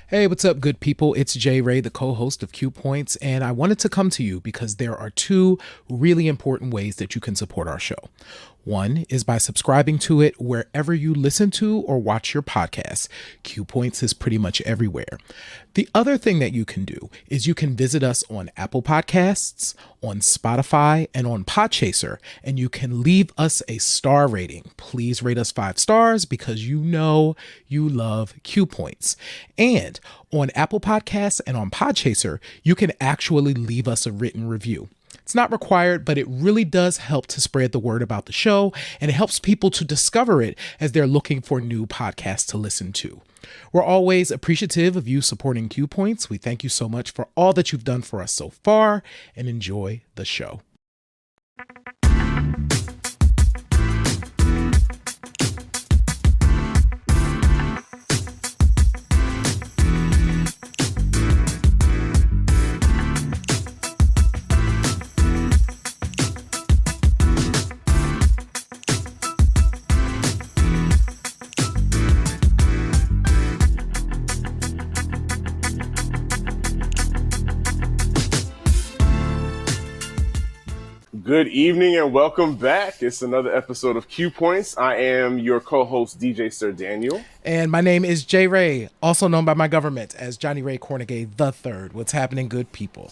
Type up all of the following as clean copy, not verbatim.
Hey, what's up, good people? It's Jay Ray, the co-host of Q Points, and I wanted to come to you because there are two really important ways that you can support our show. One is by subscribing to it wherever you listen to or watch your podcasts. Q Points is pretty much everywhere. The other thing that you can do is you can visit us on Apple Podcasts, on Spotify, and on Podchaser, and you can leave us a star rating. Please rate us 5 stars because you know you love Q Points. And on Apple Podcasts and on Podchaser, you can actually leave us a written review. It's not required, but it really does help to spread the word about the show, and it helps people to discover it as they're looking for new podcasts to listen to. We're always appreciative of you supporting Q Points. We thank you so much for all that you've done for us so far, and enjoy the show. Good evening and welcome back. It's another episode of Q Points. I am your co-host, DJ Sir Daniel. And my name is Jay Ray, also known by my government as Johnny Ray Cornegay III. What's happening, good people?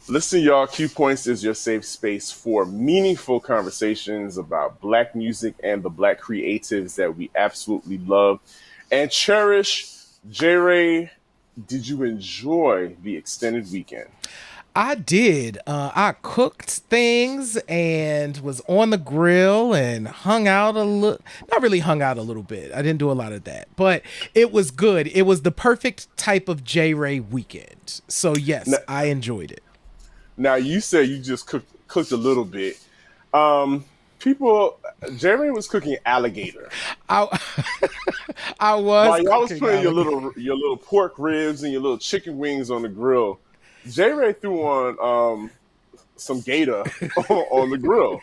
Listen, y'all, Q Points is your safe space for meaningful conversations about Black music and the Black creatives that we absolutely love and cherish. Jay Ray, did you enjoy the extended weekend? I did. I cooked things and was on the grill and hung out a little. Not really hung out a little bit. I didn't do a lot of that, but it was good. It was the perfect type of J. Ray weekend. So yes, now, I enjoyed it. Now you said you just cooked a little bit. J. Ray was cooking alligator. I was. While y'all was putting your little pork ribs and your little chicken wings on the grill, J. Ray threw on some gator on the grill.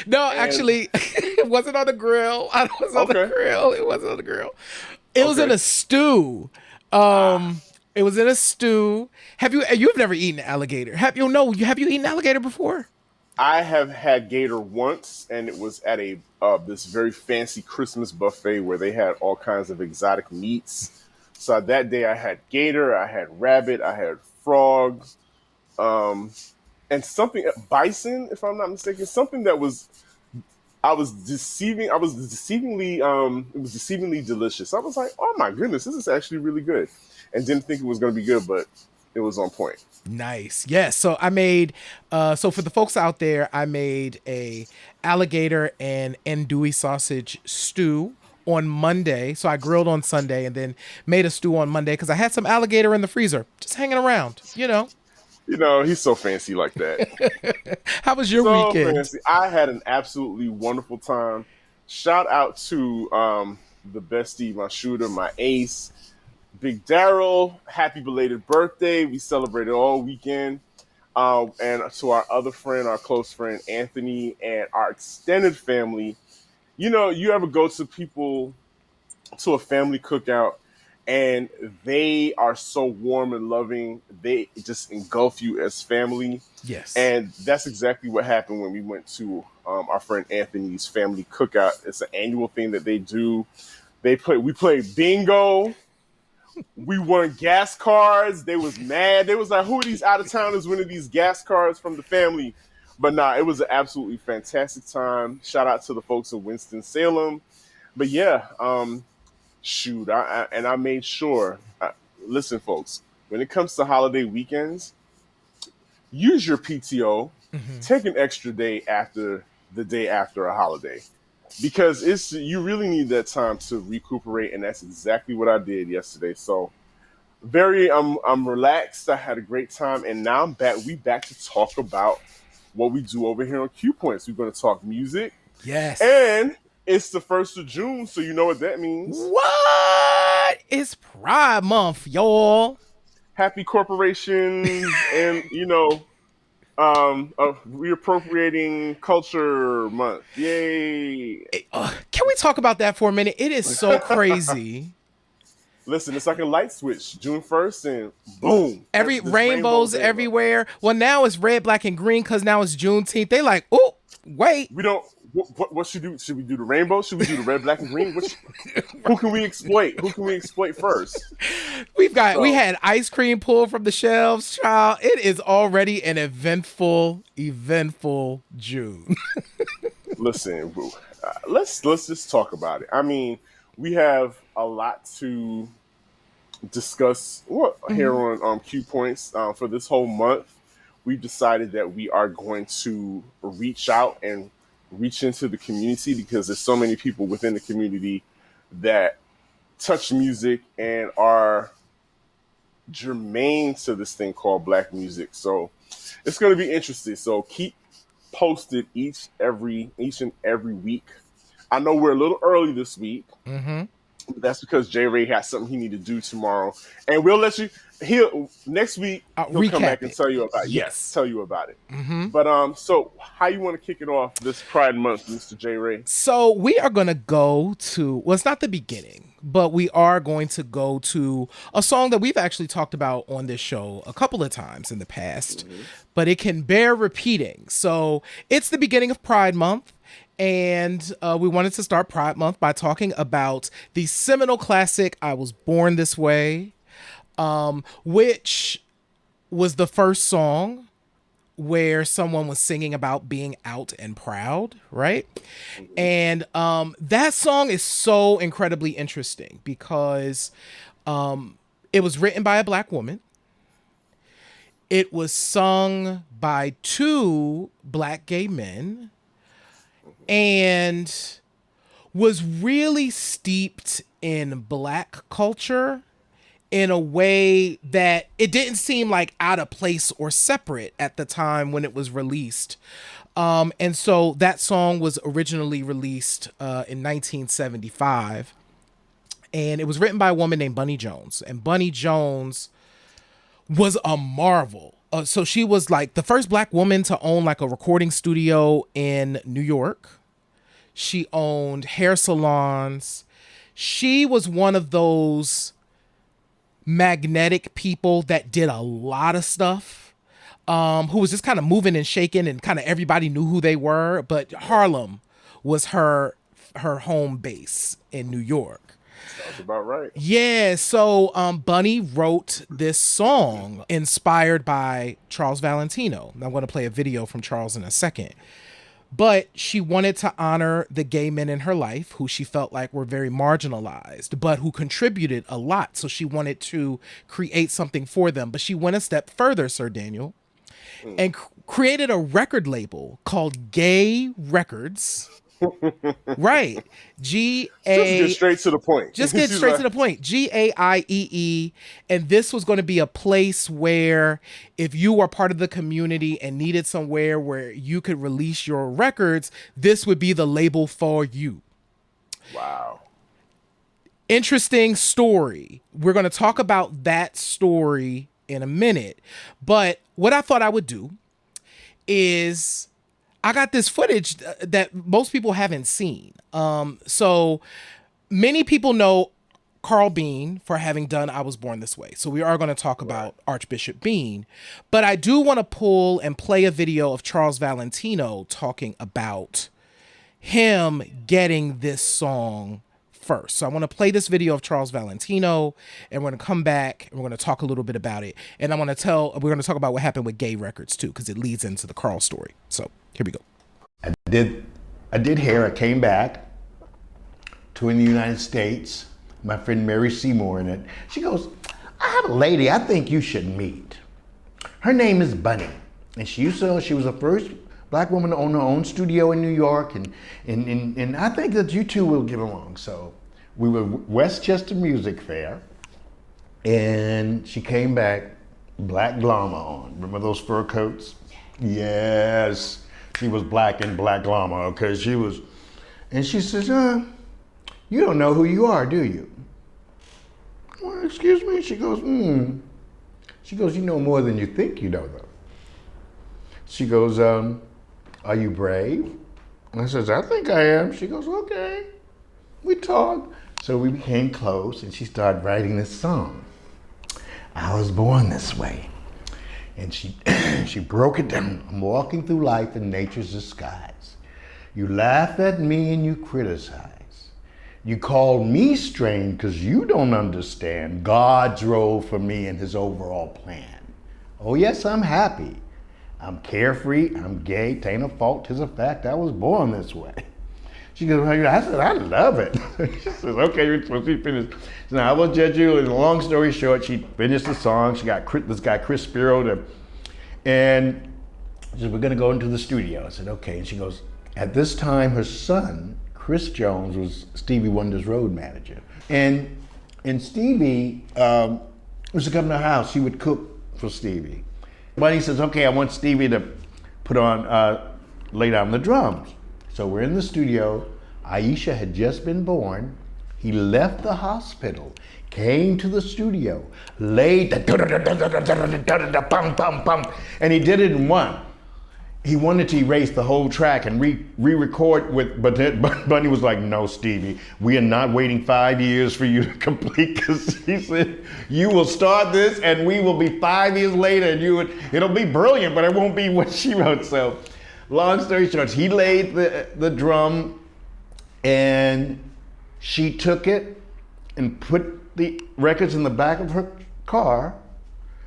No, actually, it wasn't on the grill. It wasn't on the grill. It was in a stew. It was in a stew. You've never eaten alligator? Have you eaten alligator before? I have had gator once, and it was at a this very fancy Christmas buffet where they had all kinds of exotic meats. So that day I had gator, I had rabbit, I had frog, and something bison, if I'm not mistaken, something that was it was deceivingly delicious. I was like, oh my goodness, this is actually really good, and didn't think it was going to be good, but it was on point. Nice. Yes. So I made, so for the folks out there, I made a alligator and andouille sausage stew on Monday. So I grilled on Sunday and then made a stew on Monday because I had some alligator in the freezer just hanging around, You know, he's so fancy like that. How was your weekend? Fancy. I had an absolutely wonderful time. Shout out to the bestie, my shooter, my ace, Big Daryl. Happy belated birthday. We celebrated all weekend. And to our other friend, our close friend, Anthony, and our extended family. You know, you ever go to a family cookout and they are so warm and loving. They just engulf you as family. Yes. And that's exactly what happened when we went to our friend Anthony's family cookout. It's an annual thing that they do. We played bingo. We won gas cards. They was mad. They was like, who are these out-of-towners winning these gas cards from the family? But nah, it was an absolutely fantastic time. Shout out to the folks in Winston-Salem. But yeah, I made sure. Listen, folks, when it comes to holiday weekends, use your PTO. Mm-hmm. Take an extra day after the day after a holiday, because you really need that time to recuperate, and that's exactly what I did yesterday. So, I'm relaxed. I had a great time, and now I'm back. We back to talk about what we do over here on Q Points. We're going to talk music. Yes. And it's the 1st of June, so you know what that means. What? It's Pride Month, y'all. Happy corporations and, reappropriating culture month. Yay. Can we talk about that for a minute? It is so crazy. Listen, it's like a light switch. June 1st and boom. Every There's rainbows everywhere. everywhere. Well, now it's red, black, and green because now it's Juneteenth. They like, oh, wait. We don't. What should we do? Should we do the rainbow? Should we do the red, black, and green? Who can we exploit? Who can we exploit first? We had ice cream pulled from the shelves, child. It is already an eventful June. Listen, let's just talk about it. I mean, we have a lot to discuss here on Q Points for this whole month. We've decided that we are going to reach out and reach into the community because there's so many people within the community that touch music and are germane to this thing called Black music. So it's going to be interesting. So keep posted each and every week. I know we're a little early this week. Mm-hmm. That's because J. Ray has something he need to do tomorrow, and we'll let you. Next week he'll come back and tell you about it. Yes, tell you about it. Mm-hmm. But so how you want to kick it off this Pride Month, Mr. J. Ray? So we are going to go to. Well, it's not the beginning, but we are going to go to a song that we've actually talked about on this show a couple of times in the past, but it can bear repeating. So it's the beginning of Pride Month. And we wanted to start Pride Month by talking about the seminal classic, I Was Born This Way, which was the first song where someone was singing about being out and proud, right? And that song is so incredibly interesting because it was written by a Black woman. It was sung by two Black gay men. And was really steeped in Black culture in a way that it didn't seem like out of place or separate at the time when it was released. And so that song was originally released in 1975. And it was written by a woman named Bunny Jones. And Bunny Jones was a marvel. So she was like the first Black woman to own like a recording studio in New York. She owned hair salons. She was one of those magnetic people that did a lot of stuff, who was just kind of moving and shaking and kind of everybody knew who they were. But Harlem was her home base in New York. Sounds about right. Yeah, so Bunny wrote this song inspired by Charles Valentino. I'm going to play a video from Charles in a second. But she wanted to honor the gay men in her life who she felt like were very marginalized, but who contributed a lot. So she wanted to create something for them. But she went a step further, Sir Daniel, and created a record label called Gay Records. Right. Just get straight to the point. Just get straight to the point. GAIEE. And this was going to be a place where if you were part of the community and needed somewhere where you could release your records, this would be the label for you. Wow. Interesting story. We're going to talk about that story in a minute. But what I thought I would do is I got this footage that most people haven't seen. So many people know Carl Bean for having done I Was Born This Way. So we are going to talk about Archbishop Bean. But I do want to pull and play a video of Charles Valentino talking about him getting this song first. So I want to play this video of Charles Valentino, and we're going to come back and we're going to talk a little bit about it. And we're going to talk about what happened with Gay Records too, because it leads into the Carl story. So here we go. I did hair. I came back to in the United States. My friend Mary Seymour in it. She goes, I have a lady I think you should meet. Her name is Bunny. And she was the first Black woman to own her own studio in New York. And I think that you two will get along. So we were Westchester Music Fair. And she came back, black llama on. Remember those fur coats? Yes. She was black in black llama, okay? She was, and she says, you don't know who you are, do you? Well, excuse me? She goes, She goes, you know more than you think you know, though. She goes, are you brave? And I says, I think I am. She goes, okay. We talk. So we became close, and she started writing this song. I was born this way. And she she broke it down. I'm walking through life in nature's disguise. You laugh at me and you criticize. You call me strange because you don't understand God's role for me and his overall plan. Oh yes, I'm happy. I'm carefree, I'm gay, tain't a fault, 'tis a fact, I was born this way. She goes, I said, I love it. She says, okay, so she finished. So now I will judge you. And long story short, she finished the song. She got this guy, Chris Spiro, and she said, we're going to go into the studio. I said, okay. And she goes, at this time, her son, Chris Jones, was Stevie Wonder's road manager. And Stevie was to come to her house. She would cook for Stevie. But he says, okay, I want Stevie to lay down the drums. So we're in the studio. Aisha had just been born. He left the hospital, came to the studio, laid the and he did it in one. He wanted to erase the whole track and re-record with, but Bunny was like, no, Stevie, we are not waiting 5 years for you to complete, because he said, you will start this and we will be 5 years later and it'll be brilliant, but it won't be what she wrote. So long story short, he laid the drum and she took it and put the records in the back of her car.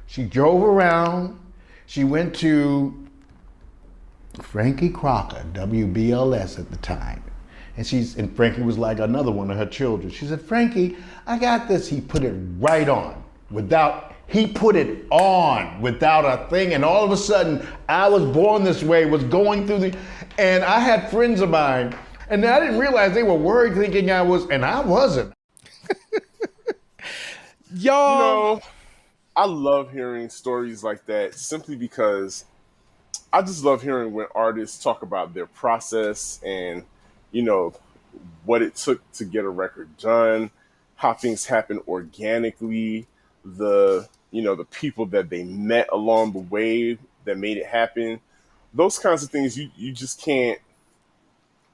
She drove around. She went to Frankie Crocker, WBLS at the time. And Frankie was like another one of her children. She said, Frankie, I got this. He put it right on without a thing. And all of a sudden, I Was Born This Way was going through and I had friends of mine, and I didn't realize they were worried, thinking I was, and I wasn't. Y'all, I love hearing stories like that simply because I just love hearing when artists talk about their process and, what it took to get a record done, how things happen organically, the people that they met along the way that made it happen. Those kinds of things you just can't.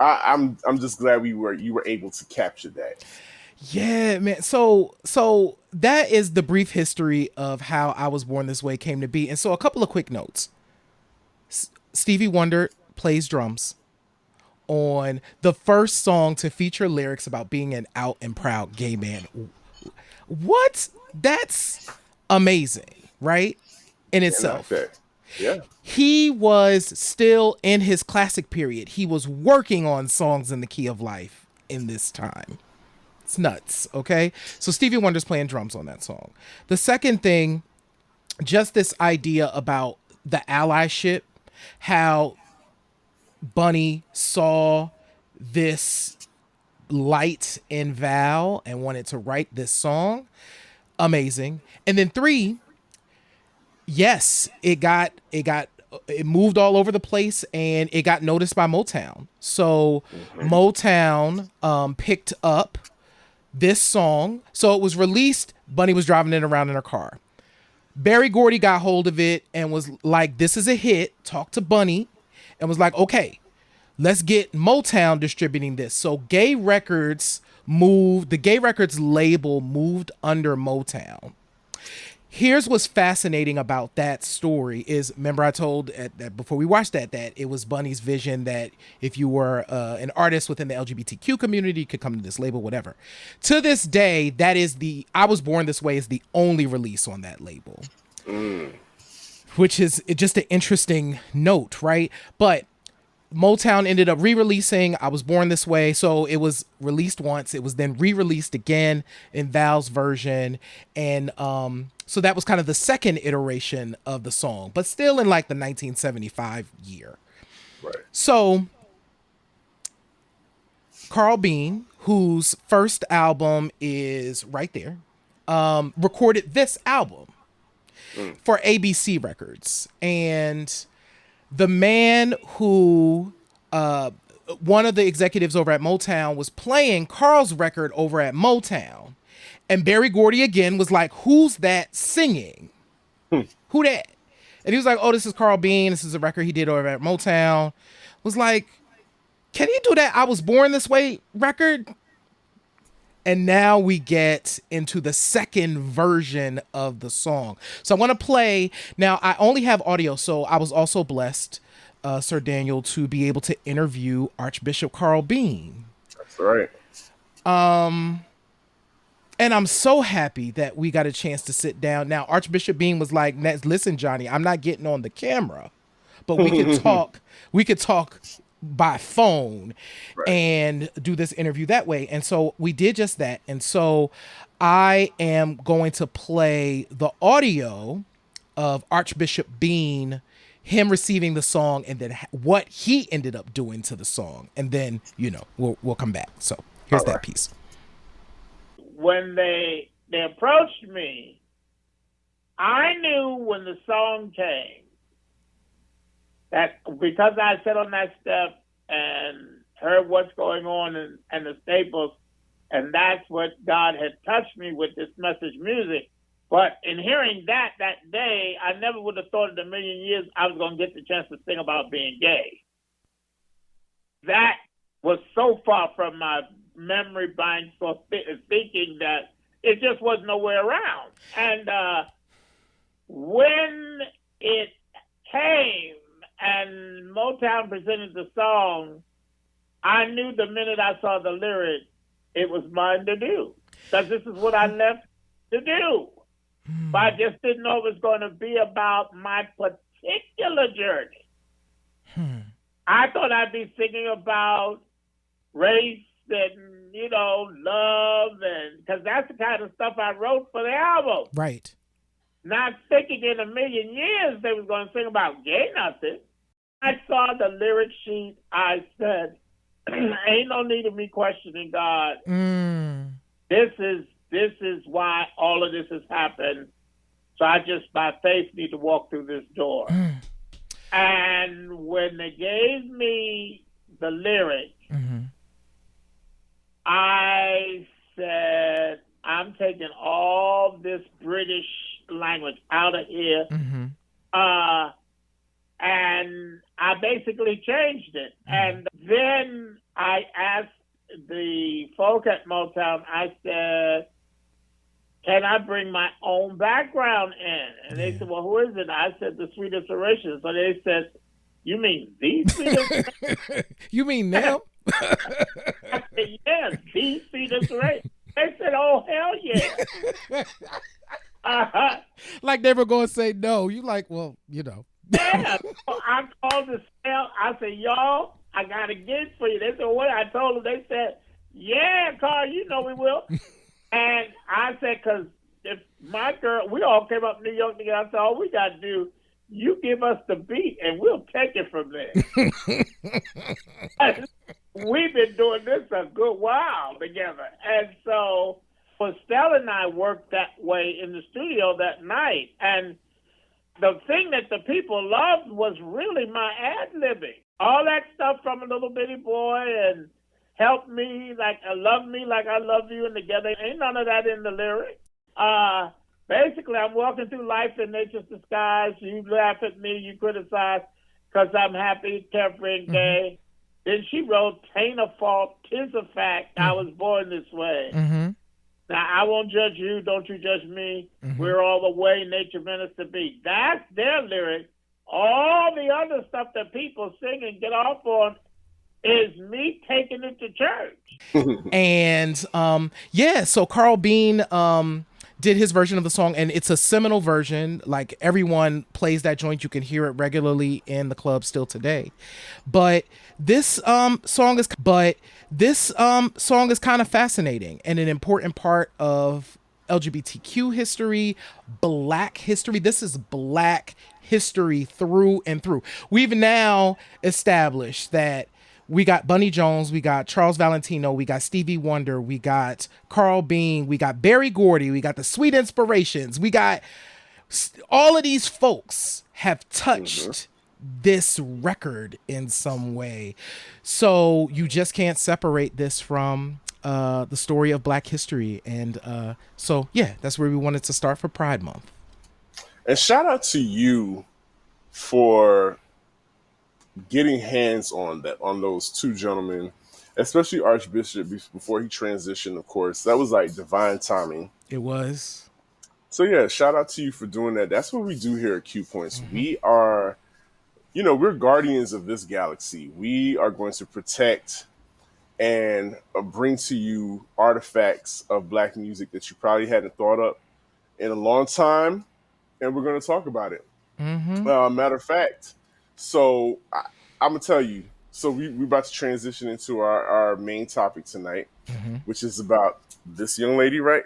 I'm just glad you were able to capture that. Yeah, man. So that is the brief history of how I Was Born This Way came to be. And so a couple of quick notes. Stevie Wonder plays drums on the first song to feature lyrics about being an out and proud gay man. What? That's amazing, right? In itself. Yeah. He was still in his classic period. He was working on songs in the key of life in this time. It's nuts, okay? So Stevie Wonder's playing drums on that song. The second thing, just this idea about the allyship, how Bunny saw this light in Val and wanted to write this song. Amazing. And then 3, yes, it moved all over the place and it got noticed by Motown. So Motown picked up this song. So it was released. Bunny was driving it around in her car. Berry Gordy got hold of it and was like, this is a hit. Talked to Bunny and was like, okay, let's get Motown distributing this. So the Gay Records label moved under Motown. Here's what's fascinating about that story is, remember I told that before we watched that it was Bunny's vision that if you were an artist within the LGBTQ community, you could come to this label, whatever. To this day, that is I Was Born This Way is the only release on that label, which is just an interesting note, right? But Motown ended up re-releasing I Was Born This Way. So it was released once. It was then re-released again in Val's version. And so that was kind of the second iteration of the song, but still in like the 1975 year. Right. So Carl Bean, whose first album is right there, recorded this album for ABC Records. And the man who, one of the executives over at Motown was playing Carl's record over at Motown. And Berry Gordy again was like, who's that singing? Who that? And he was like, oh, this is Carl Bean. This is a record he did over at Motown. Was like, can you do that I Was Born This Way record? And now we get into the second version of the song. So I want to play. Now, I only have audio, so I was also blessed, Sir Daniel, to be able to interview Archbishop Carl Bean. That's right. And I'm so happy that we got a chance to sit down. Now, Archbishop Bean was like, listen, Johnny, I'm not getting on the camera, but we could talk. We could talk by phone and do this interview that way. And so we did just that. And so I am going to play the audio of Archbishop Bean, him receiving the song, and then what he ended up doing to the song. And then, we'll come back. So here's that piece. When they approached me, I knew when the song came that because I sat on that step and heard what's going on and the staples, and that's what God had touched me with this message music. But in hearing that day, I never would have thought in a million years I was going to get the chance to sing about being gay. That was so far from my memory bank for thinking that it just was nowhere around. And when it came and Motown presented the song, I knew the minute I saw the lyric, it was mine to do. Because this is what I left to do. But I just didn't know it was going to be about my particular journey. I thought I'd be singing about race and, love, and because that's the kind of stuff I wrote for the album. Right. Not thinking in a million years they was going to sing about gay nothing. I saw the lyric sheet. I said, ain't no need of me questioning God. This is why all of this has happened. So I just, by faith, need to walk through this door. And when they gave me the lyric, I said, I'm taking all this British language out of here. And I basically changed it. And then I asked the folk at Motown, I said, can I bring my own background in? And they said, well, who is it? I said, the Sweetest Oration. So they said, you mean these Sweetest? You mean them? I said, yes, these Sweetest Oration. They said, oh, hell yeah. Like they were going to say no. You like, well, Yeah. So I called the cell. I said, y'all, I got a gig for you. They said, what? I told them. They said, yeah, Carl, we will. And I said, because if my girl, we all came up to New York together. I said, all we got to do, you give us the beat and we'll take it from there. We've been doing this a good while together. And so Stella and I worked that way in the studio that night. And the thing that the people loved was really my ad-libbing. All that stuff from a little bitty boy and help me like I love you and together. Ain't none of that in the lyric. Basically, I'm walking through life in nature's disguise. You laugh at me, you criticize because I'm happy, carefree, and gay. Then she wrote, "Tain't a fault, 'tis a fact. I was born this way." Now, I won't judge you, don't you judge me. We're all the way nature meant us to be. That's their lyric. All the other stuff that people sing and get off on is me taking it to church. And so Carl Bean did his version of the song, and it's a seminal version. Like everyone plays that joint. You can hear it regularly in the club still today. But this song is kind of fascinating and an important part of LGBTQ history, Black history. This is Black history through and through. We've now established that we got Bunny Jones, we got Charles Valentino, we got Stevie Wonder, we got Carl Bean, we got Berry Gordy, we got the Sweet Inspirations, we got all of these folks have touched this record in some way. So you just can't separate this from the story of Black history. And that's where we wanted to start for Pride Month. And shout out to you for getting hands on those two gentlemen especially Archbishop before he transitioned, of course. That was like divine timing. It was. So yeah, shout out to you for doing that. That's what we do here at Q Points. We are, we're guardians of this galaxy. We are going to protect and bring to you artifacts of Black music that you probably hadn't thought of in a long time, and we're going to talk about it. Matter of fact, so I'm gonna tell you. So we're about to transition into our main topic tonight, which is about this young lady right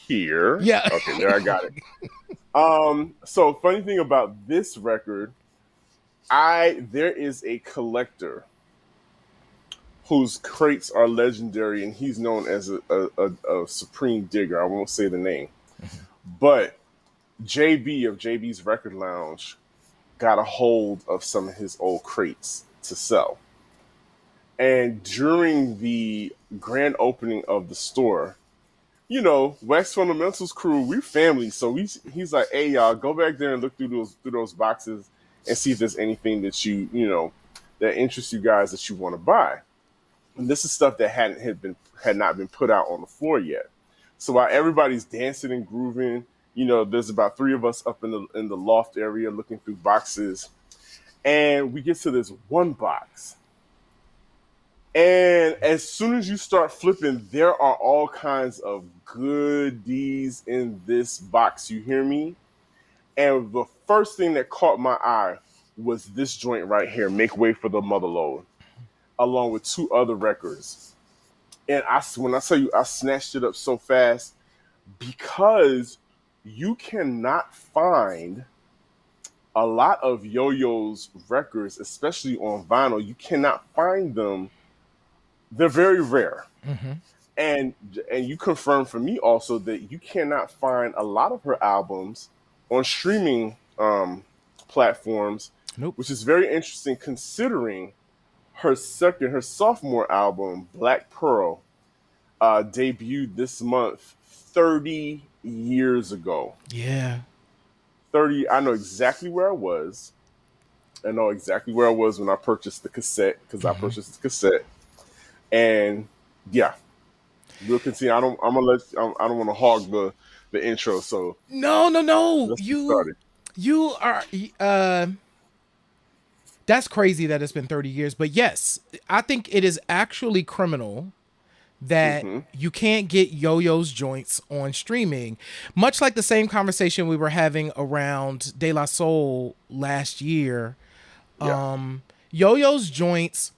here. Yeah. Okay, there I got it. So funny thing about this record, there is a collector whose crates are legendary, and he's known as a supreme digger. I won't say the name, but JB of JB's Record Lounge got a hold of some of his old crates to sell. And during the grand opening of the store, Wax Fundamentals crew, we're family. So he's like, hey, y'all, go back there and look through those boxes and see if there's anything that that interests you guys that you want to buy. And this is stuff that had not been put out on the floor yet. So while everybody's dancing and grooving, there's about 3 of us up in the loft area looking through boxes, and we get to this one box. And as soon as you start flipping, there are all kinds of goodies in this box. You hear me? And the first thing that caught my eye was this joint right here, Make Way for the Motherlode, along with 2 other records. And when I tell you, I snatched it up so fast because you cannot find a lot of Yo-Yo's records, especially on vinyl. You cannot find them. They're very rare. And you confirmed for me also that you cannot find a lot of her albums on streaming platforms, which is very interesting considering her sophomore album, Black Pearl, debuted this month 30 years ago. Yeah. 30. I know exactly where I was. I know exactly where I was when I purchased the cassette, because I purchased the cassette. And yeah, we'll continue. I don't want to hog the intro. So no. Let's get started. You are. That's crazy that it's been 30 years. But yes, I think it is actually criminal that you can't get Yo-Yo's joints on streaming. Much like the same conversation we were having around De La Soul last year. Yeah. Yo-Yo's joints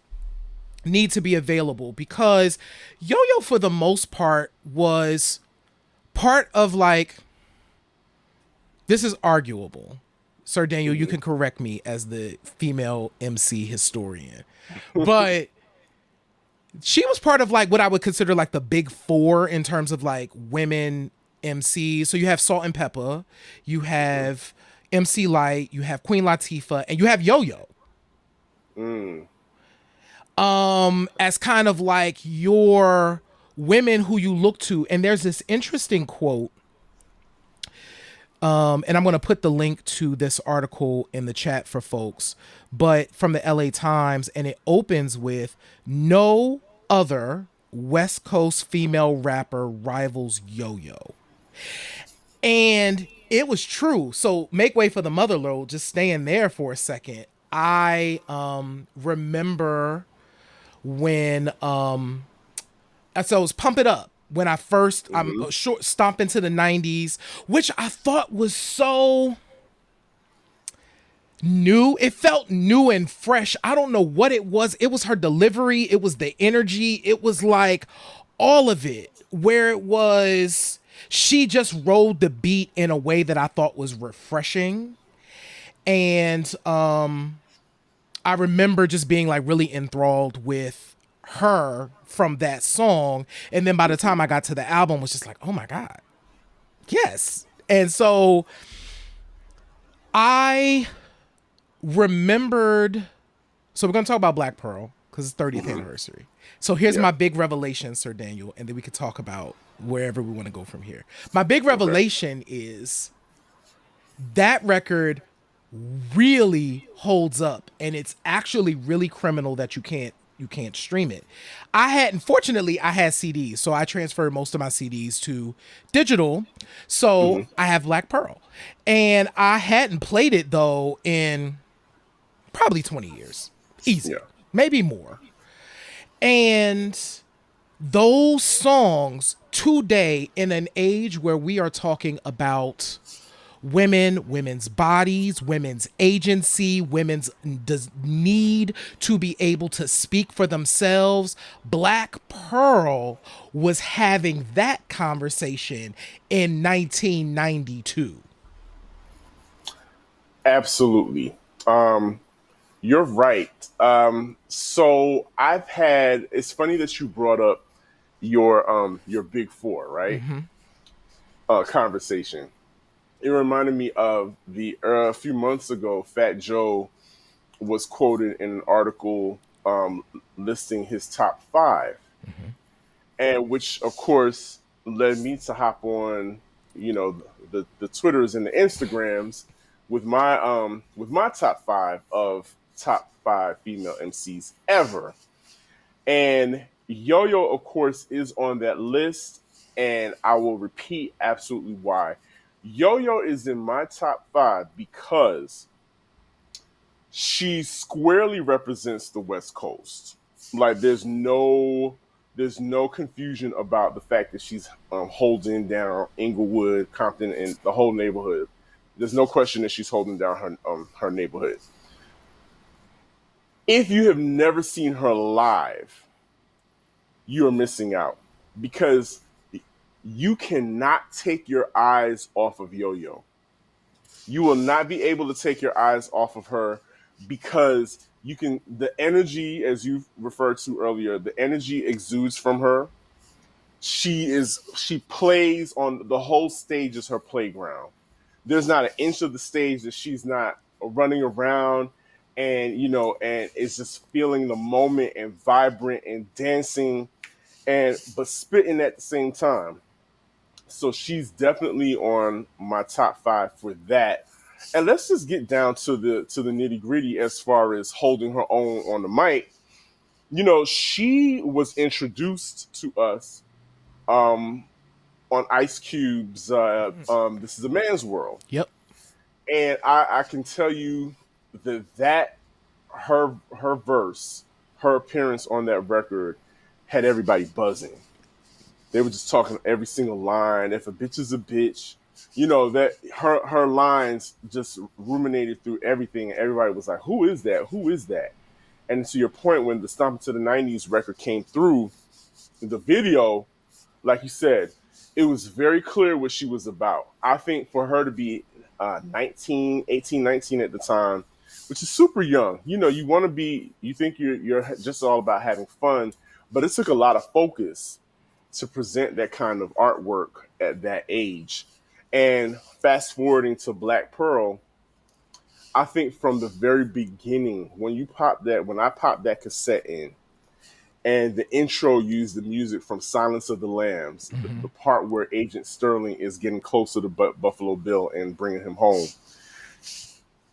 need to be available because Yo-Yo, for the most part, was part of like, this is arguable. Sir Daniel, you can correct me as the female MC historian, but she was part of like what I would consider like the big 4 in terms of like women MCs. So you have Salt and Pepper, you have MC Light, you have Queen Latifah, and you have Yo-Yo. As kind of like your women who you look to. And there's this interesting quote. And I'm going to put the link to this article in the chat for folks, but from the LA Times, and it opens with, no other West Coast female rapper rivals Yo-Yo. And it was true. So Make Way for the Motherlode, just staying there for a second. I remember when so it was Pump It Up. When I first, I'm stomp into the 90s, which I thought was so new. It felt new and fresh. I don't know what it was. It was her delivery. It was the energy. It was like all of it, where it was, she just rolled the beat in a way that I thought was refreshing. And I remember just being like really enthralled with her from that song. And then by the time I got to the album, was just like, oh my God, yes. And so I remembered, so we're going to talk about Black Pearl because it's 30th anniversary. So here's my big revelation, Sir Daniel, and then we could talk about wherever we want to go from here. My big revelation is that record really holds up, and it's actually really criminal that you can't can't stream it. Unfortunately I had CDs, so I transferred most of my CDs to digital. So I have Black Pearl, and I hadn't played it though in probably 20 years, easy, maybe more. And those songs today, in an age where we are talking about women, women's bodies, women's agency, women's need to be able to speak for themselves, Black Pearl was having that conversation in 1992. Absolutely. You're right. So it's funny that you brought up your Big Four, right? Conversation. It reminded me of a few months ago, Fat Joe was quoted in an article listing his top 5, and which of course led me to hop on, the Twitters and the Instagrams with my top 5 of top 5 female MCs ever. And Yo-Yo, of course, is on that list, and I will repeat absolutely why. Yo-Yo is in my top 5 because she squarely represents the West Coast. Like, there's no confusion about the fact that she's holding down Inglewood, Compton, and the whole neighborhood. There's no question that she's holding down her neighborhood. If you have never seen her live, you are missing out, because you cannot take your eyes off of Yo-Yo. You will not be able to take your eyes off of her, because the energy, as you referred to earlier, the energy exudes from her. She plays on the whole stage is her playground. There's not an inch of the stage that she's not running around and is just feeling the moment and vibrant and dancing but spitting at the same time. So she's definitely on my top 5 for that. And let's just get down to the nitty gritty as far as holding her own on the mic. She was introduced to us on Ice Cube's This Is a Man's World. Yep. And I can tell you that her verse, her appearance on that record had everybody buzzing. They were just talking every single line. If a bitch is a bitch, that her lines just ruminated through everything. And everybody was like, who is that? Who is that? And to your point, when the Stomp to the 90s record came through, the video, like you said, it was very clear what she was about. I think for her to be 18, 19 at the time, which is super young, you think you're just all about having fun, but it took a lot of focus to present that kind of artwork at that age. And fast forwarding to Black Pearl, I think from the very beginning, when I popped that cassette in, and the intro used the music from Silence of the Lambs, the part where Agent Sterling is getting closer to Buffalo Bill and bringing him home.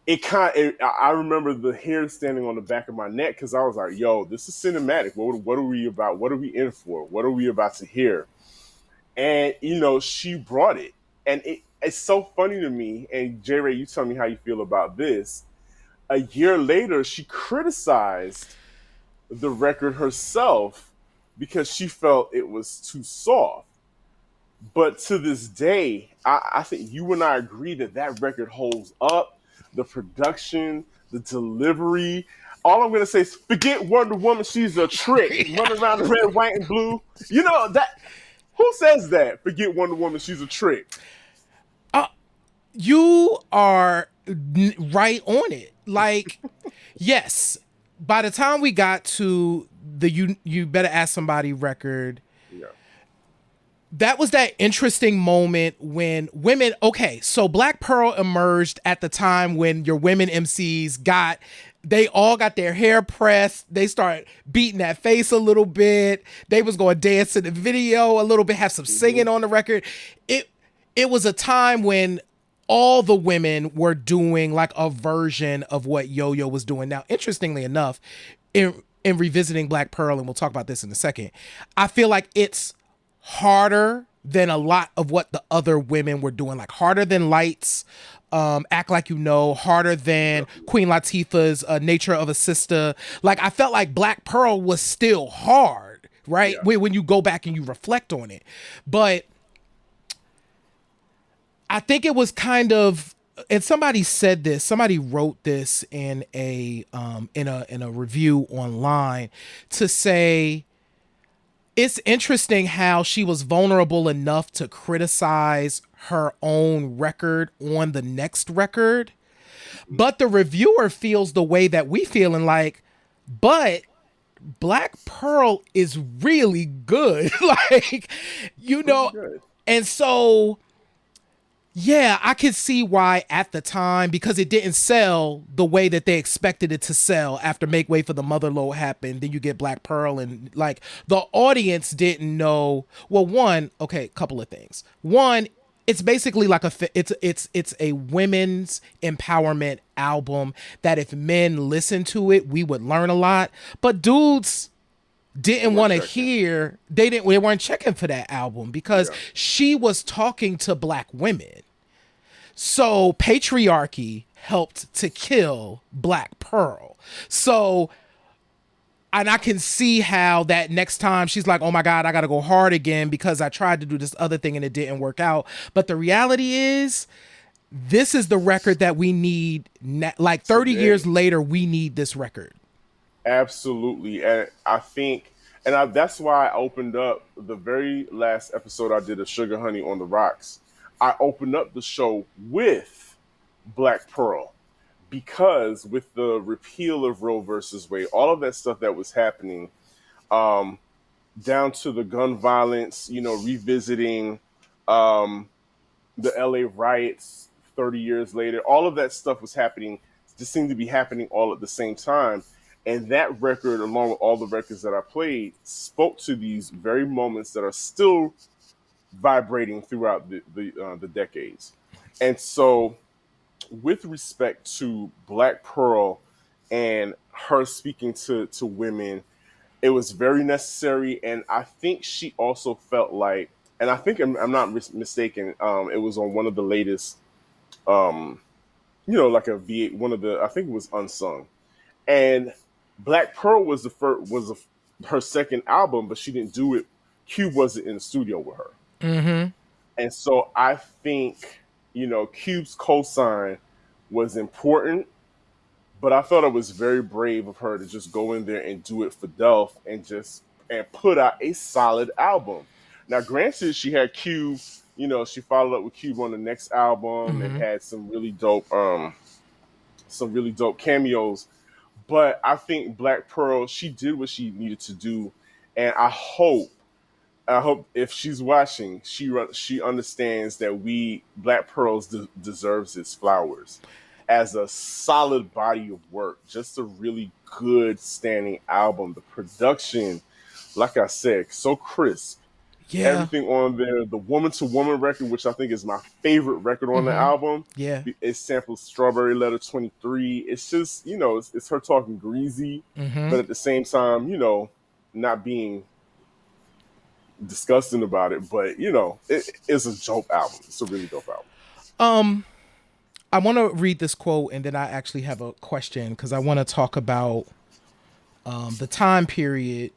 I remember the hair standing on the back of my neck, because I was like, yo, this is cinematic. What are we about? What are we in for? What are we about to hear? And, she brought it. And it's so funny to me, and J. Ray, you tell me how you feel about this. A year later, she criticized the record herself because she felt it was too soft. But to this day, I think you and I agree that record holds up. The production, the delivery. All I'm going to say is forget Wonder Woman. She's a trick. Running around the red, white, and blue. Who says that? Forget Wonder Woman. She's a trick. You are right on it. Like, yes, by the time we got to the You Better Ask Somebody record, that was that interesting moment when women, so Black Pearl emerged at the time when your women MCs they all got their hair pressed. They started beating that face a little bit. They was going to dance in the video a little bit, have some singing on the record. It was a time when all the women were doing like a version of what Yo-Yo was doing. Now, interestingly enough, in revisiting Black Pearl, and we'll talk about this in a second, I feel like it's harder than a lot of what the other women were doing, like harder than Lights, Act Like You Know, harder than Queen Latifah's Nature of a Sister. Like, I felt like Black Pearl was still hard, right? Yeah. When you go back and you reflect on it. But I think it was kind of, and somebody said this, somebody wrote this in a review online, to say it's interesting how she was vulnerable enough to criticize her own record on the next record, but the reviewer feels the way that we feel, and like, but Black Pearl is really good. Like, you know, Good. and so yeah, I could see why at the time, because it didn't sell the way that they expected it to sell after Make Way for the Motherlode happened. Then you get Black Pearl, and like the audience didn't know. Well, one, okay, couple of things. One, it's basically like it's a women's empowerment album that if men listen to it, we would learn a lot. But dudes didn't want to hear, they weren't checking for that album because she was talking to Black women. So patriarchy helped to kill Black Pearl. So, and I can see how that next time she's like, oh my God, I got to go hard again because I tried to do this other thing and it didn't work out. But the reality is, this is the record that we need. Like 30 years later, we need this record. Absolutely. And I think, that's why I opened up the very last episode I did of Sugar Honey on the Rocks. I opened up the show with Black Pearl, because with the repeal of Roe versus Wade, all of that stuff that was happening, down to the gun violence, revisiting the LA riots 30 years later, all of that stuff was happening, just seemed to be happening all at the same time. And that record, along with all the records that I played, spoke to these very moments that are still vibrating throughout the decades. And so, with respect to Black Pearl and her speaking to women, it was very necessary. And I think she also felt like, and I think I'm not mistaken, it was on one of the latest, like a V8, one of the, I think it was Unsung. And Black Pearl was her second album, but she didn't do it. Cube wasn't in the studio with her. Mm-hmm. And so I think, Cube's cosign was important, but I thought it was very brave of her to just go in there and do it for Dolph and put out a solid album. Now, granted, she had Cube, she followed up with Cube on the next album and had some really dope cameos. But I think Black Pearl, she did what she needed to do, and I hope if she's watching, she understands that Black Pearls deserves its flowers as a solid body of work, just a really good standing album. The production, like I said, so crisp. Yeah. Everything on there, the Woman to Woman record, which I think is my favorite record on the album. Yeah. It samples Strawberry Letter 23. It's just, it's her talking greasy, but at the same time, not being disgusting about it. But, it's a dope album. It's a really dope album. I want to read this quote, and then I actually have a question, because I want to talk about the time period,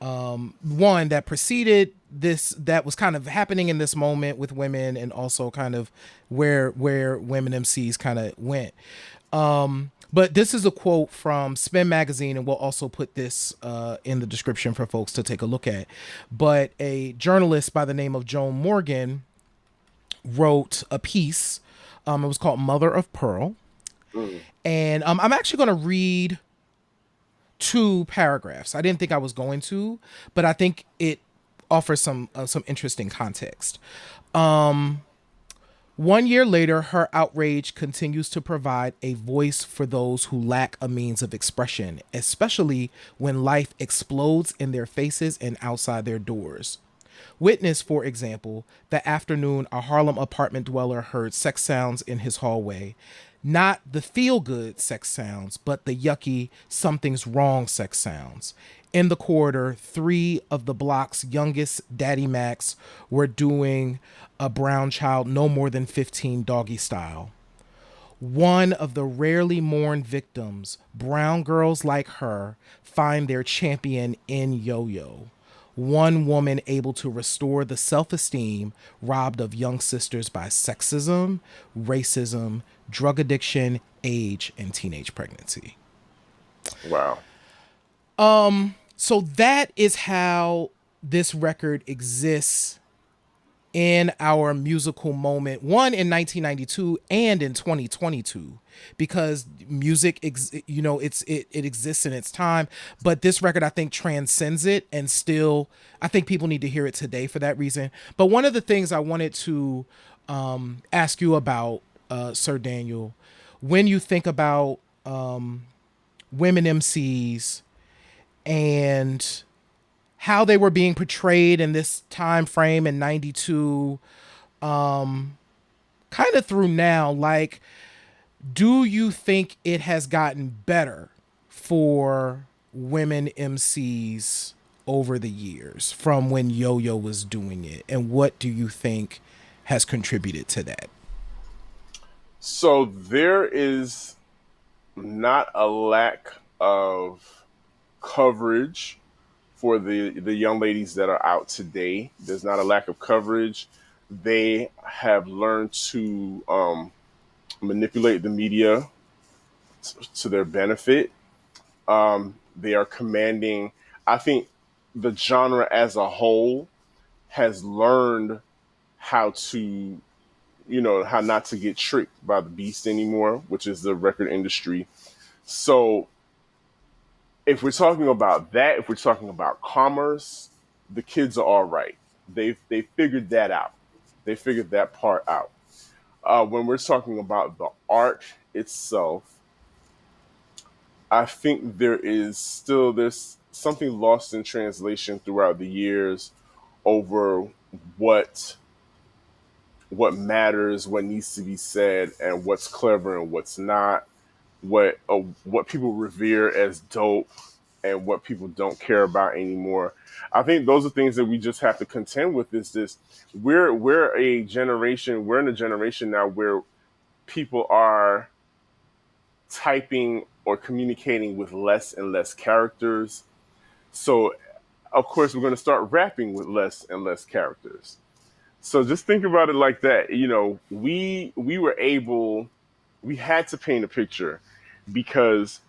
one that preceded this, that was kind of happening in this moment with women, and also kind of where women MCs kind of went. But this is a quote from Spin Magazine, and we'll also put this in the description for folks to take a look at. But a journalist by the name of Joan Morgan wrote a piece. It was called Mother of Pearl. And I'm actually going to read 2 paragraphs. I didn't think I was going to, but I think it offers some interesting context. 1 year later, her outrage continues to provide a voice for those who lack a means of expression, especially when life explodes in their faces and outside their doors. Witness, for example, the afternoon a Harlem apartment dweller heard sex sounds in his hallway. Not the feel good sex sounds, but the yucky something's wrong sex sounds. In the corridor, 3 of the block's youngest Daddy Macs were doing a brown child no more than 15 doggy style. One of the rarely mourned victims, brown girls like her find their champion in Yo-Yo. One woman able to restore the self-esteem robbed of young sisters by sexism, racism, drug addiction, age, and teenage pregnancy. Wow. So that is how this record exists in our musical moment, one in 1992 and in 2022, because music, it exists in its time, but this record I think transcends it, and still I think people need to hear it today for that reason. But one of the things I wanted to ask you about, Sir Daniel, when you think about women MCs and how they were being portrayed in this time frame in 92, kind of through now, like, do you think it has gotten better for women MCs over the years from when Yo-Yo was doing it? And what do you think has contributed to that? So there is not a lack of coverage for the young ladies that are out today. There's not a lack of coverage. They have learned to manipulate the media to their benefit. They are commanding, I think the genre as a whole has learned how to, how not to get tricked by the beast anymore, which is the record industry. So if we're talking about that, if we're talking about commerce, the kids are all right. They figured that out. They figured that part out. When we're talking about the art itself, I think there's something lost in translation throughout the years over what matters, what needs to be said, and what's clever and what's not. What people revere as dope and what people don't care about anymore. I think those are things that we just have to contend with. Is this we're in a generation now where people are typing or communicating with less and less characters. So of course we're going to start rapping with less and less characters. So just think about it like that. We had to paint a picture because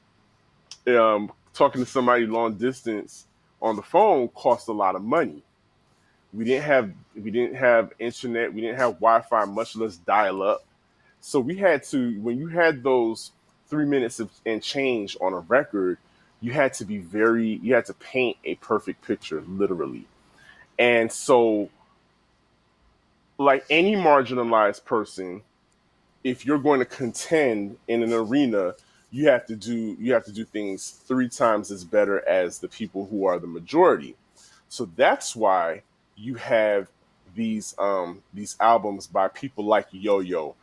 talking to somebody long distance on the phone cost a lot of money. We didn't have internet, we didn't have Wi-Fi, much less dial up. So we had to, when you had those 3 minutes and change on a record, you had to paint a perfect picture, literally. And so, like any marginalized person, if you're going to contend in an arena, you have to do things 3 times as better as the people who are the majority. So that's why you have these albums by people like Yo-Yo.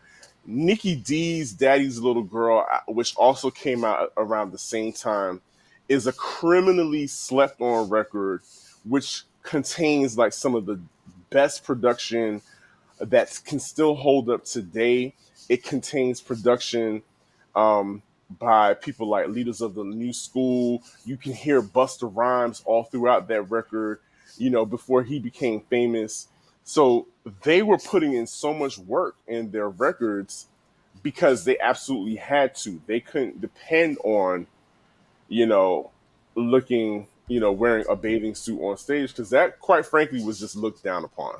Nikki D's Daddy's Little Girl, which also came out around the same time, is a criminally slept on record, which contains like some of the best production that can still hold up today. It contains production by people like leaders of the new school. You can hear Busta Rhymes all throughout that record, before he became famous. So they were putting in so much work in their records because they absolutely had to. They couldn't depend on, wearing a bathing suit on stage, because that, quite frankly, was just looked down upon.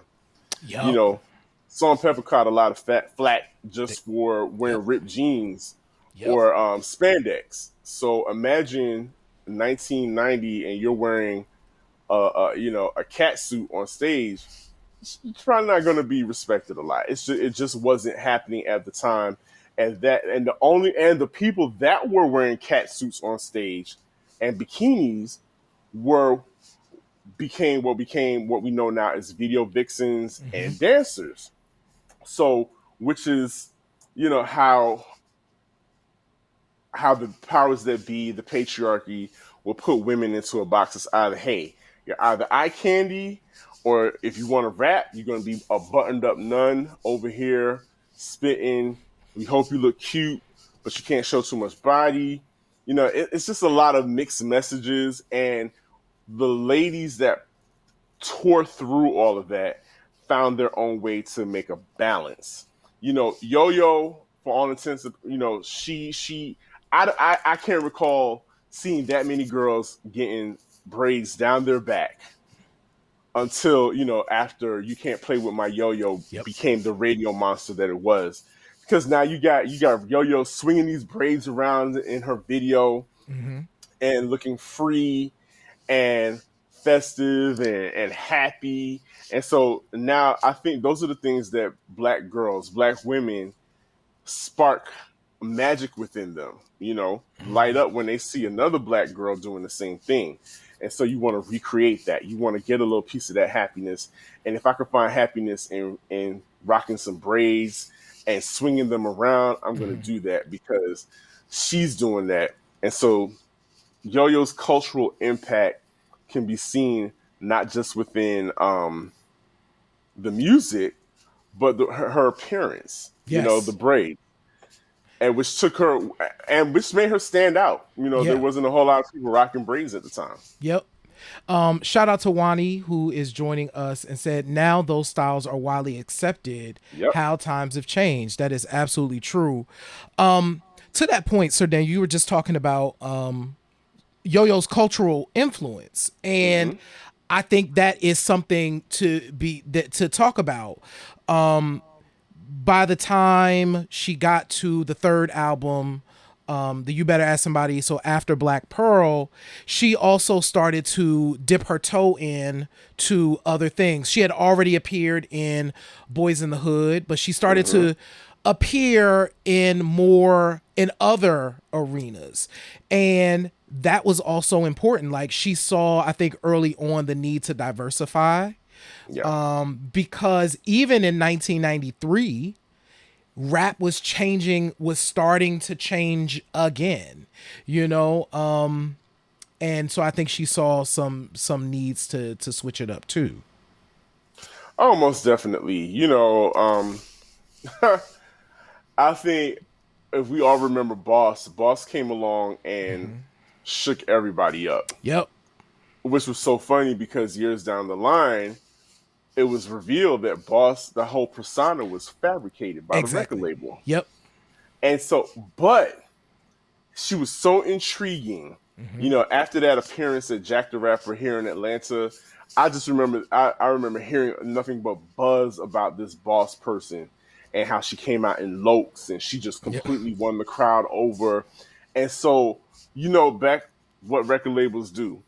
Yep. Salt and Pepper caught a lot of flack just for wearing ripped jeans or spandex. So imagine 1990 and you're wearing a cat suit on stage. It's probably not going to be respected a lot. It just wasn't happening at the time, and the people that were wearing cat suits on stage and bikinis were became what we know now as video vixens and dancers. So, which is, you know, how the powers that be, the patriarchy, will put women into a box. It's either, hey, you're either eye candy, or if you want to rap, you're going to be a buttoned up nun over here spitting. We hope you look cute, but you can't show too much body. You know, it's just a lot of mixed messages. And the ladies that tore through all of that found their own way to make a balance. You know, Yo-Yo, for all intents, you know, I can't recall seeing that many girls getting braids down their back until, you know, after You Can't Play With My Yo-Yo became the radio monster that it was. Because now you got Yo-Yo swinging these braids around in her video and looking free and festive and happy. And so now I think those are the things that black girls, black women spark magic within them, you know, light up when they see another black girl doing the same thing. And so you want to recreate that. You want to get a little piece of that happiness. And if I could find happiness in rocking some braids and swinging them around, I'm going to do that because she's doing that. And so Yo-Yo's cultural impact can be seen not just within the music, but her appearance, you know, the braid. And which took her, and which made her stand out. You know, there wasn't a whole lot of people rocking braids at the time. Yep. Shout out to Wani, who is joining us and said, now those styles are widely accepted. How times have changed. That is absolutely true. To that point, Sir Dan, you were just talking about Yo-Yo's cultural influence. And I think that is something to talk about. By the time she got to the third album, the You Better Ask Somebody, so after Black Pearl, she also started to dip her toe in to other things. She had already appeared in Boys in the Hood, but she started to appear in other arenas. And that was also important. Like, she saw, I think early on, the need to diversify. Because even in 1993, rap was starting to change again, you know? And so I think she saw some needs to switch it up too. Oh, most definitely. You know, I think if we all remember Boss came along and shook everybody up. Which was so funny because years down the line, it was revealed that Boss, the whole persona, was fabricated by the record label. And so, but she was so intriguing. You know, after that appearance at Jack the Rapper here in Atlanta, I just remember, I remember hearing nothing but buzz about this Boss person and how she came out in Lokes and she just completely won the crowd over. And so, you know, back what record labels do.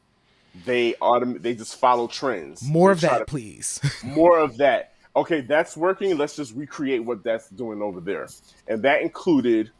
They just follow trends. More of that, please. More of that. Okay, that's working. Let's just recreate what that's doing over there. And that included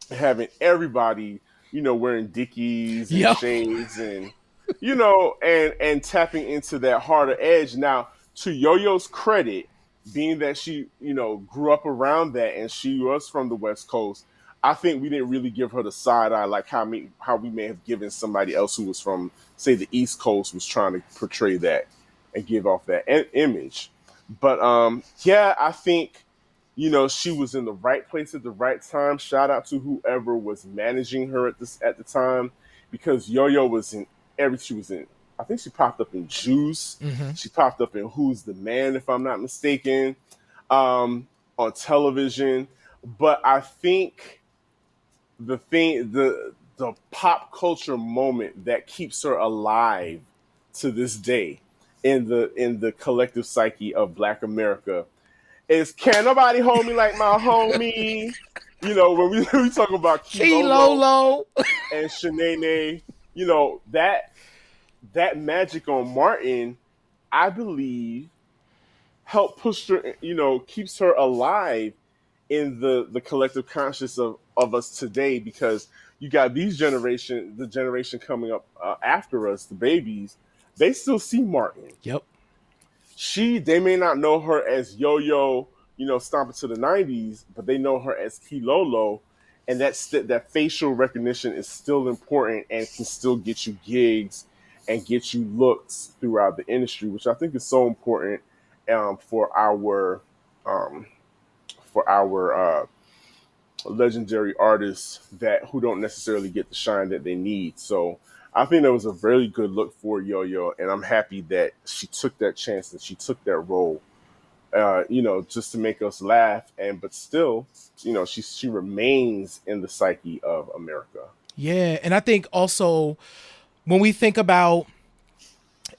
having everybody, you know, wearing Dickies and shades and, you know, and tapping into that harder edge. Now, to Yo-Yo's credit, being that she, you know, grew up around that and she was from the West Coast, I think we didn't really give her the side eye like how we may have given somebody else who was from, say, the East Coast, was trying to portray that and give off that image. But I think, you know, she was in the right place at the right time. Shout out to whoever was managing her at the time, because Yo-Yo was in she was in. I think she popped up in Juice. She popped up in Who's the Man, if I'm not mistaken, on television. But I think the pop culture moment that keeps her alive to this day in the collective psyche of Black America is "Can't Nobody Hold Me Like My Homie." You know, when we talk about Kilolo and Shanae, you know, that magic on Martin, I believe, helped push her, you know, keeps her alive in the collective conscious of us today, because you got the generation coming up after us, the babies, they still see Martin. Yep. They may not know her as Yo-Yo, stomping to the 90s, but they know her as Kilolo, and that facial recognition is still important and can still get you gigs and get you looks throughout the industry, which I think is so important for um, our legendary artists who don't necessarily get the shine that they need. So I think that was a very good look for Yo-Yo, and I'm happy that she took that chance and she took that role, just to make us laugh. But still, she remains in the psyche of America. Yeah, and I think also when we think about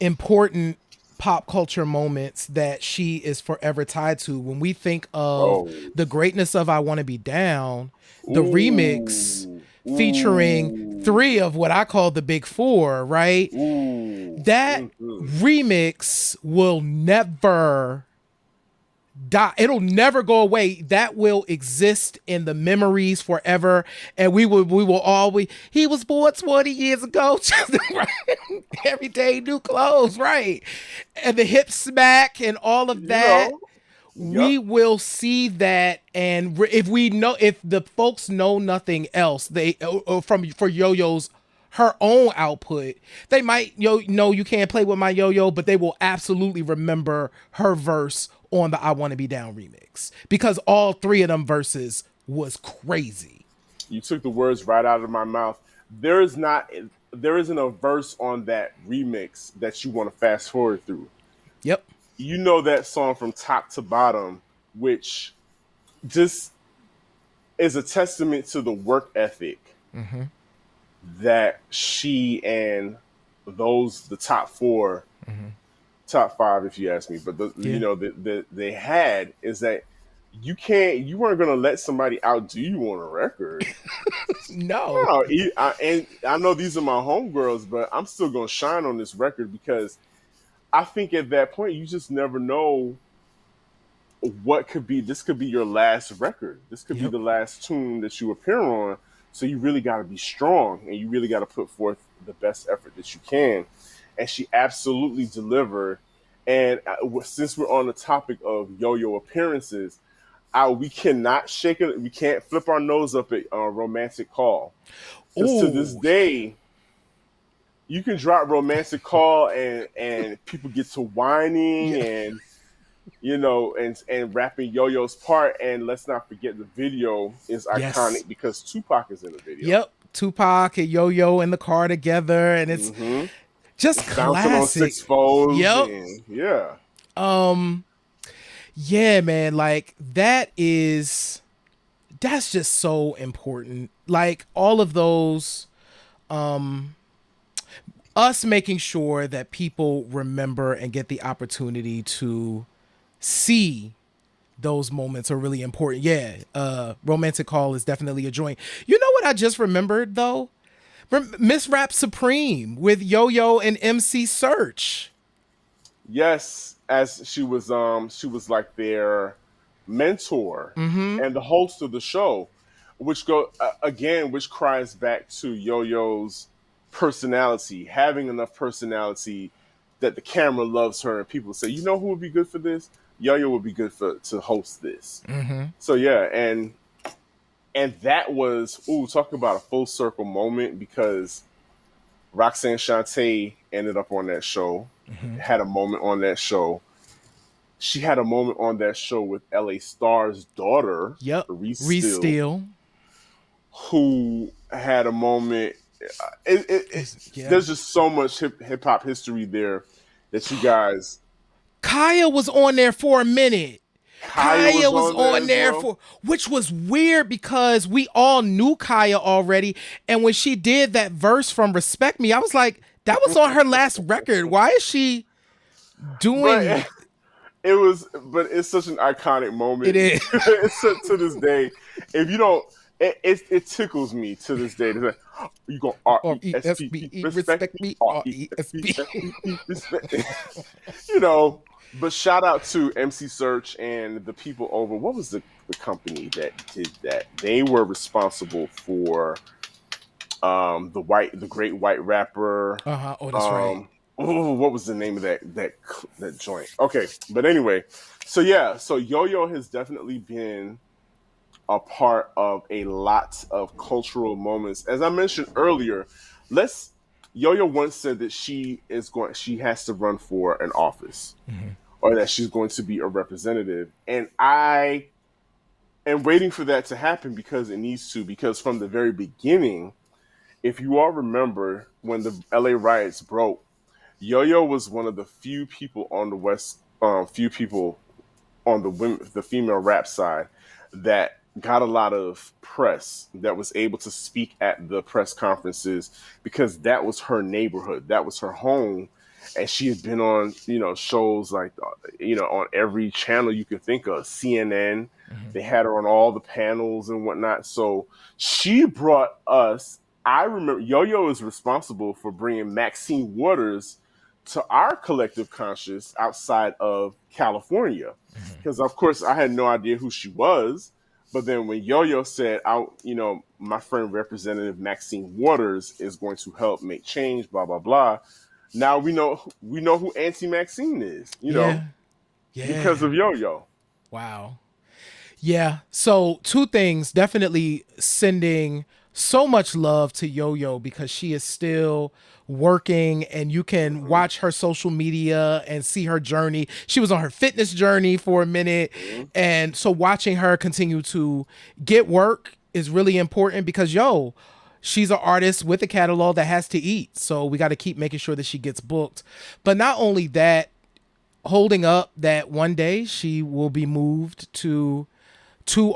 important pop culture moments that she is forever tied to, when we think of the greatness of I Want to Be Down, the remix featuring 3 of what I call the big 4, right? That remix will never die. It'll never go away. That will exist in the memories forever. And we will always, he was born 20 years ago. Right? Every day, new clothes, right? And the hip smack and all of that. We will see that, and if the folks know nothing else, for Yo-Yo's her own output, they might know you can't play with my yo-yo, but they will absolutely remember her verse on the I Want to Be Down remix, because all 3 of them verses was crazy. You took the words right out of my mouth. There isn't a verse on that remix that you want to fast forward through. Yep. You know that song from top to bottom, which just is a testament to the work ethic that she and the top 4, top 5, if you ask me, but they had, is that you weren't going to let somebody outdo you on a record. No. And I know these are my homegirls, but I'm still going to shine on this record, because I think at that point, you just never know this could be your last record. This could be the last tune that you appear on. So you really got to be strong, and you really got to put forth the best effort that you can. And she absolutely delivered. And since we're on the topic of Yo-Yo appearances, we cannot shake it. We can't flip our nose up at Romantic Call. Because to this day, you can drop Romantic Call and people get to whining and rapping Yo-Yo's part. And let's not forget, the video is iconic because Tupac is in the video. Yep. Tupac and Yo-Yo in the car together, and it's just classic. On 6 folds. Yep. Yeah, man, like that's just so important. Like all of those, us making sure that people remember and get the opportunity to see those moments are really important. Yeah, Romantic Call is definitely a joint. You know what I just remembered though? Miss Rap Supreme with Yo-Yo and MC Search. Yes, as she was like their mentor and the host of the show, which cries back to Yo-Yo's personality, having enough personality that the camera loves her, and people say, you know who would be good for this? Yo-Yo would be good to host this. So yeah, and that was talking about a full circle moment, because Roxanne Shante ended up on that show, had a moment on that show. She had a moment on that show with L.A. Star's daughter, Reese Steele, who had a moment. There's just so much hip hop history there that you guys. Kaya was on there for a minute. Kaya was on there which was weird because we all knew Kaya already. And when she did that verse from Respect Me, I was like, that was on her last record. Why is she doing but it's such an iconic moment. It is. It's to this day. If you don't, it tickles me to this day. Like, you go R-E-S-P-E, respect me, R-E-S-P-E. But shout out to MC Search and the people over. What was the company that did that? They were responsible for the great white rapper. Oh, that's right. Oh, what was the name of that joint? Okay, but anyway, so yeah, so Yo-Yo has definitely been a part of a lot of cultural moments. As I mentioned earlier, let's Yo-Yo once said that she has to run for an office, or that she's going to be a representative, and I am waiting for that to happen because it needs to. Because from the very beginning, if you all remember when the LA riots broke, Yo-Yo was one of the few people on the few people on the female rap side that got a lot of press, that was able to speak at the press conferences, because that was her neighborhood, that was her home, and she had been on shows like on every channel you could think of, CNN. They had her on all the panels and whatnot. So she brought us. I remember Yo-Yo is responsible for bringing Maxine Waters to our collective conscious outside of California. Because of course I had no idea who she was. But then when Yo-Yo said, my friend Representative Maxine Waters is going to help make change, blah, blah, blah. Now we know who Auntie Maxine is, Yeah. because of Yo-Yo. Wow. Yeah. So 2 things, definitely sending so much love to Yo-Yo, because she is still working, and you can watch her social media and see her journey. She was on her fitness journey for a minute. And so watching her continue to get work is really important, because she's an artist with a catalog that has to eat. So we got to keep making sure that she gets booked. But not only that, holding up that one day she will be moved to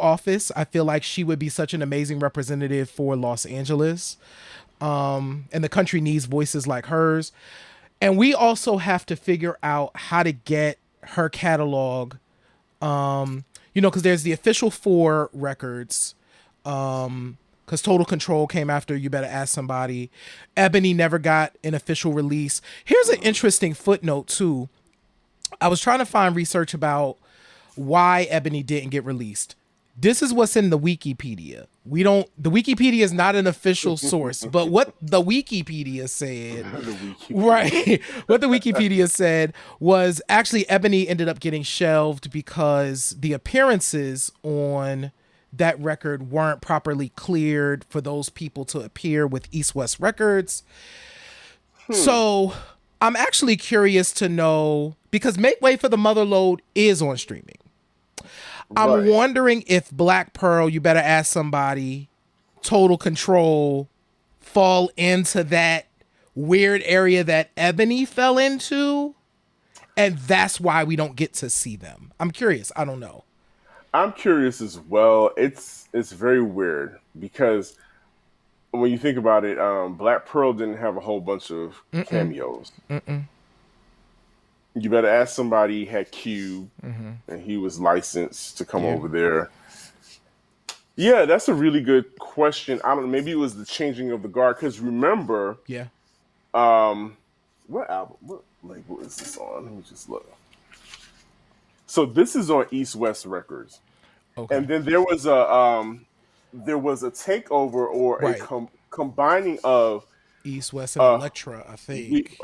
office. I feel like she would be such an amazing representative for Los Angeles. And the country needs voices like hers. And we also have to figure out how to get her catalog, because there's the official 4 records, because Total Control came after You Better Ask Somebody. Ebony never got an official release. Here's an interesting footnote too. I was trying to find research about why Ebony didn't get released. This is what's in the Wikipedia. The Wikipedia is not an official source, but what the Wikipedia said, right? What the Wikipedia said was actually Ebony ended up getting shelved because the appearances on that record weren't properly cleared for those people to appear with East West Records. So I'm actually curious to know, because Make Way for the Motherlode is on streaming. I'm wondering if Black Pearl, You Better Ask Somebody, Total Control fall into that weird area that Ebony fell into, and that's why we don't get to see them. I'm curious. I don't know. I'm curious as well. It's very weird, because when you think about it, Black Pearl didn't have a whole bunch of cameos. You Better Ask Somebody had Cube, and he was licensed to come over there. Yeah, that's a really good question. I don't know. Maybe it was the changing of the guard. Because remember, what album? What label is this on? Let me just look. So this is on East West Records, and then there was a takeover or a combining of East West and Elektra, I think.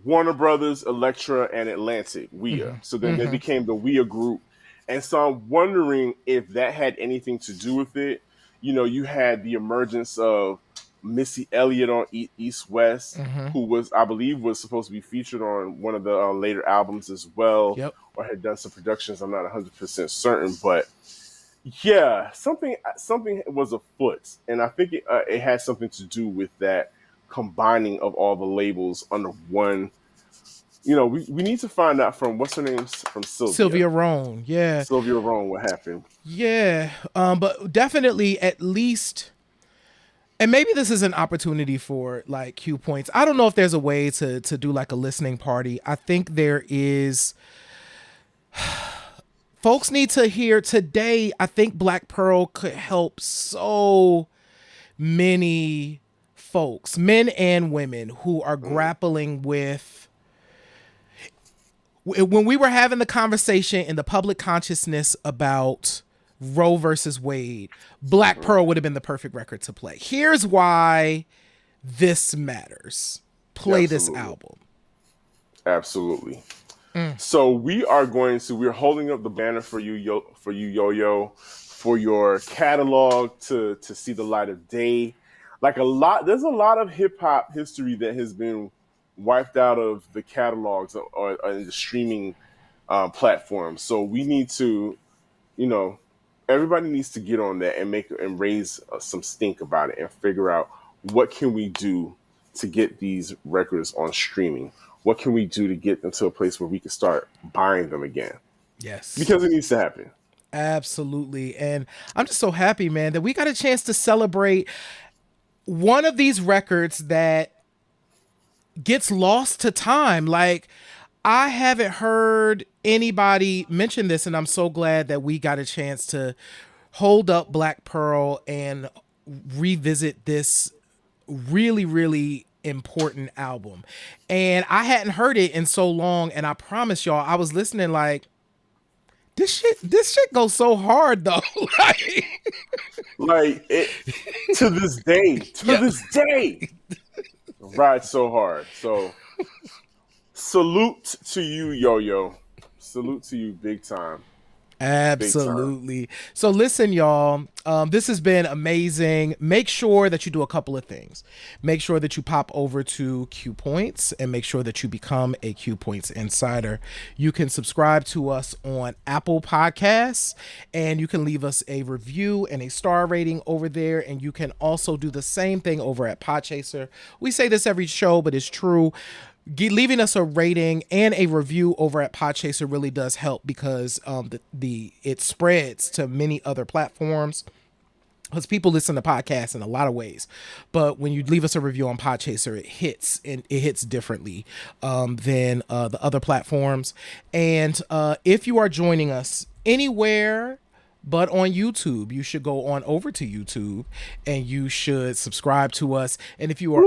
Warner Brothers, Elektra, and Atlantic, WEA. So then they became the WEA group. And so I'm wondering if that had anything to do with it. You had the emergence of Missy Elliott on East West, who I believe was supposed to be featured on one of the later albums as well, or had done some productions. I'm not 100% certain, but yeah, something was afoot. And I think it had something to do with that combining of all the labels under one. We need to find out from what's her name, from Sylvia Rhone. Yeah, Sylvia Rhone, what happened. Yeah, but definitely at least, and maybe this is an opportunity for like Q Points. I don't know if there's a way to do like a listening party. I think there is. Folks need to hear today. I think Black Pearl could help so many folks, men and women, who are grappling with. When we were having the conversation in the public consciousness about Roe versus Wade, Black Pearl would have been the perfect record to play. Here's why this matters. Play this album. Absolutely. So we're holding up the banner for you, Yo-Yo, for your catalog to see the light of day. There's a lot of hip hop history that has been wiped out of the catalogs or the streaming platforms. So we need to, you know, everybody needs to get on that and raise some stink about it and figure out what can we do to get these records on streaming. What can we do to get them to a place where we can start buying them again? Yes. Because it needs to happen. Absolutely. And I'm just so happy, man, that we got a chance to celebrate one of these records that gets lost to time. Like, I haven't heard anybody mention this, and I'm so glad that we got a chance to hold up Black Pearl and revisit this really, really important album. And I hadn't heard it in so long, and I promise y'all, I was listening like, this shit goes so hard though. Like it, to this day, ride so hard. So salute to you, Yo-Yo. Salute to you, big time. Absolutely. So listen, y'all, this has been amazing. Make sure that you do a couple of things. Make sure that you pop over to Q Points and make sure that you become a Q Points insider. You can subscribe to us on Apple Podcasts, and you can leave us a review and a star rating over there. And you can also do the same thing over at Podchaser. We say this every show, but it's true. Leaving us a rating and a review over at Podchaser really does help, because it spreads to many other platforms, because people listen to podcasts in a lot of ways. But when you leave us a review on Podchaser, it hits differently than the other platforms. And if you are joining us anywhere but on YouTube, you should go on over to YouTube and you should subscribe to us. And if you are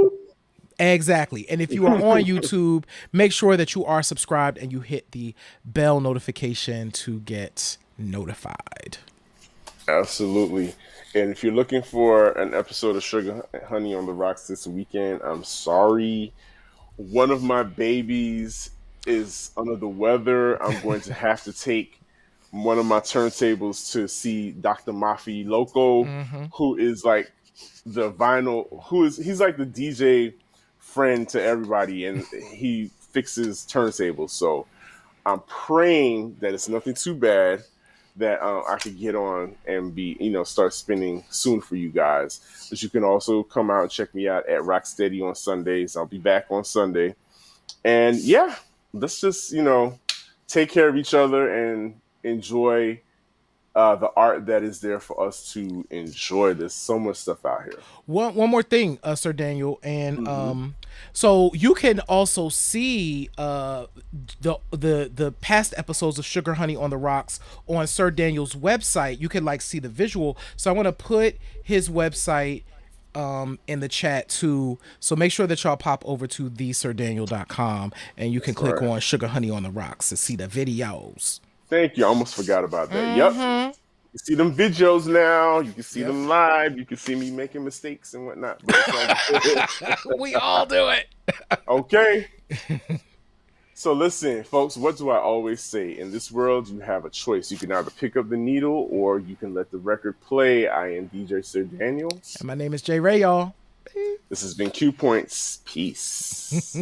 Exactly. And if you are on YouTube, make sure that you are subscribed and you hit the bell notification to get notified. Absolutely. And if you're looking for an episode of Sugar Honey on the Rocks this weekend, I'm sorry. One of my babies is under the weather. I'm going to have to take one of my turntables to see Dr. Mafi Loco, who is like he's like the DJ friend to everybody, and he fixes turntables. So I'm praying that it's nothing too bad, that I could get on and start spinning soon for you guys. But you can also come out and check me out at Rocksteady on Sundays. I'll be back on Sunday. And yeah, let's just, take care of each other and enjoy the art that is there for us to enjoy. There's so much stuff out here. One more thing, Sir Daniel, and so you can also see the past episodes of Sugar Honey on the Rocks on Sir Daniel's website. You can see the visual. So I want to put his website in the chat too. So make sure that y'all pop over to theSirDaniel.com and you can click on Sugar Honey on the Rocks to see the videos. Thank you. I almost forgot about that. Yep. You see them videos now. You can see them live. You can see me making mistakes and whatnot. We all do it. Okay. So listen, folks, what do I always say? In this world, you have a choice. You can either pick up the needle or you can let the record play. I am DJ Sir Daniel. And my name is J Ray, y'all. This has been Q Points. Peace.